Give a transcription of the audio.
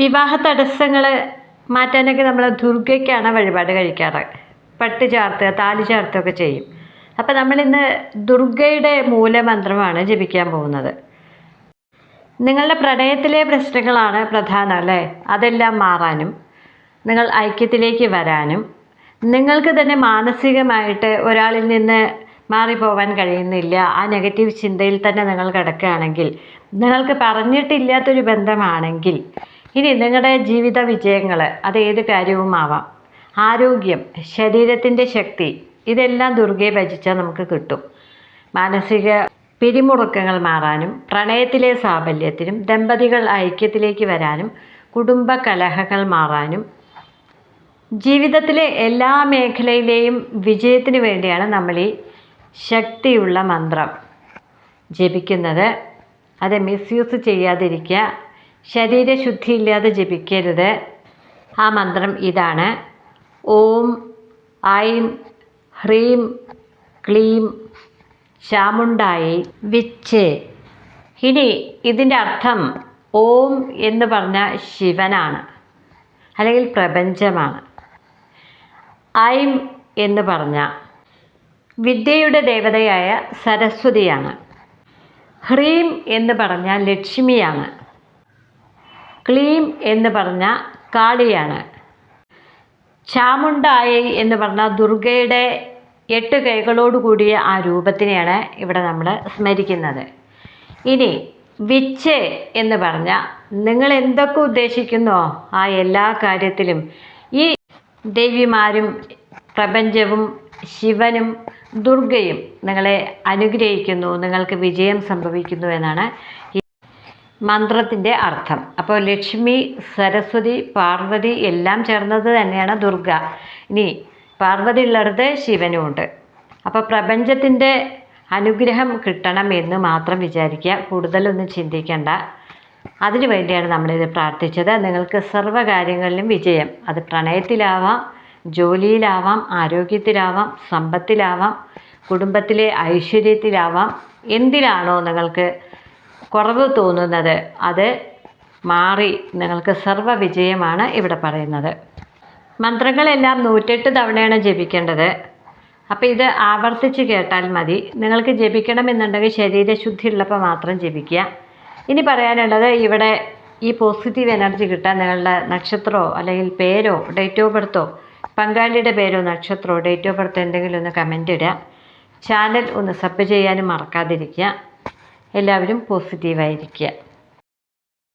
വിവാഹ തടസ്സങ്ങൾ മാറ്റാനൊക്കെ നമ്മൾ ദുർഗയ്ക്കാണ് വഴിപാട് കഴിക്കാറ്. പട്ട് ചാർത്തുക, താലി ചാർത്തുകയൊക്കെ ചെയ്യും. അപ്പം നമ്മളിന്ന് ദുർഗയുടെ മൂലമന്ത്രമാണ് ജപിക്കാൻ പോകുന്നത്. നിങ്ങളുടെ പ്രണയത്തിലെ പ്രശ്നങ്ങളാണ് പ്രധാനം അല്ലേ? അതെല്ലാം മാറാനും നിങ്ങൾ ഐക്യത്തിലേക്ക് വരാനും നിങ്ങൾക്ക് തന്നെ മാനസികമായിട്ട് ഒരാളിൽ നിന്ന് മാറിപ്പോവാൻ കഴിയുന്നില്ല, ആ നെഗറ്റീവ് ചിന്തയിൽ തന്നെ നിങ്ങൾ കിടക്കുകയാണെങ്കിൽ, നിങ്ങൾക്ക് പറഞ്ഞിട്ടില്ലാത്തൊരു ബന്ധമാണെങ്കിൽ, ഇനി നിങ്ങളുടെ ജീവിത വിജയങ്ങൾ അത് ഏത് കാര്യവുമാവാം, ആരോഗ്യം, ശരീരത്തിൻ്റെ ശക്തി, ഇതെല്ലാം ദുർഗയെ ഭജിച്ചാൽ നമുക്ക് കിട്ടും. മാനസിക പിരിമുറുക്കങ്ങൾ മാറാനും പ്രണയത്തിലെ സാഫല്യത്തിനും ദമ്പതികൾ ഐക്യത്തിലേക്ക് വരാനും കുടുംബ കലഹങ്ങൾ മാറാനും ജീവിതത്തിലെ എല്ലാ മേഖലയിലെയും വിജയത്തിന് വേണ്ടിയാണ് നമ്മൾ ഈ ശക്തിയുള്ള മന്ത്രം ജപിക്കുന്നത്. അത് മിസ്യൂസ് ചെയ്യാതിരിക്കുക, ശരീരശുദ്ധിയില്ലാതെ ജപിക്കരുത്. ആ മന്ത്രം ഇതാണ്: ഓം ഐം ഹ്രീം ക്ലീം ചാമുണ്ടായി വിച്ചേ. ഇനി ഇതിൻ്റെ അർത്ഥം ഓം എന്ന് പറഞ്ഞാൽ ശിവനാണ്, അല്ലെങ്കിൽ പ്രപഞ്ചമാണ്. ഐം എന്ന് പറഞ്ഞാൽ വിദ്യയുടെ ദേവതയായ സരസ്വതിയാണ്. ഹ്രീം എന്ന് പറഞ്ഞാൽ ലക്ഷ്മിയാണ്. ക്ലീം എന്ന് പറഞ്ഞാൽ കാളിയാണ്. ചാമുണ്ടായി എന്ന് പറഞ്ഞാൽ ദുർഗയുടെ 8 കൈകളോട് കൂടിയ ആ രൂപത്തിനെയാണ് ഇവിടെ നമ്മൾ സ്മരിക്കുന്നത്. ഇനി വിച്ച് എന്ന് പറഞ്ഞാൽ നിങ്ങൾ എന്തൊക്കെ ഉദ്ദേശിക്കുന്നോ ആ എല്ലാ കാര്യത്തിലും ഈ ദേവിമാരും പ്രപഞ്ചവും ശിവനും ദുർഗയും നിങ്ങളെ അനുഗ്രഹിക്കുന്നു, നിങ്ങൾക്ക് വിജയം സംഭവിക്കുന്നു എന്നാണ് ഈ മന്ത്രത്തിൻ്റെ അർത്ഥം. അപ്പോൾ ലക്ഷ്മി, സരസ്വതി, പാർവതി എല്ലാം ചേർന്നത് തന്നെയാണ് ദുർഗ. ഇനി പാർവതി ഉള്ളിടത്ത് ശിവനും ഉണ്ട്. അപ്പോൾ പ്രപഞ്ചത്തിൻ്റെ അനുഗ്രഹം കിട്ടണം എന്ന് മാത്രം വിചാരിക്കുക, കൂടുതലൊന്നും ചിന്തിക്കേണ്ട. അതിനു വേണ്ടിയാണ് നമ്മളിത് പ്രാർത്ഥിച്ചത്. നിങ്ങൾക്ക് സർവ്വകാര്യങ്ങളിലും വിജയം, അത് പ്രണയത്തിലാവാം, ജോലിയിലാവാം, ആരോഗ്യത്തിലാവാം, സമ്പത്തിലാവാം, കുടുംബത്തിലെ ഐശ്വര്യത്തിലാവാം. എന്തിലാണോ നിങ്ങൾക്ക് കുറവ് തോന്നുന്നത് അത് മാറി നിങ്ങൾക്ക് സർവ്വ വിജയമാണ് ഇവിടെ പറയുന്നത്. മന്ത്രങ്ങളെല്ലാം 108 തവണയാണ് ജപിക്കേണ്ടത്. അപ്പോൾ ഇത് ആവർത്തിച്ച് കേട്ടാൽ മതി. നിങ്ങൾക്ക് ജപിക്കണമെന്നുണ്ടെങ്കിൽ ശരീരശുദ്ധി ഉള്ളപ്പോൾ മാത്രം ജപിക്കുക. ഇനി പറയാനുള്ളത്, ഇവിടെ ഈ പോസിറ്റീവ് എനർജി കിട്ടാൻ നിങ്ങളുടെ നക്ഷത്രമോ അല്ലെങ്കിൽ പേരോ ഡേറ്റ് ഓഫ് ബർത്തോ, പങ്കാളിയുടെ പേരോ നക്ഷത്രമോ ഡേറ്റ് ഓഫ് ബർത്ത് എന്തെങ്കിലും ഒന്ന് കമൻ്റ് ഇടുക. ചാനൽ ഒന്ന് സബ് ചെയ്യാനും മറക്കാതിരിക്കുക. എല്ലാവരും പോസിറ്റീവായിരിക്കുക.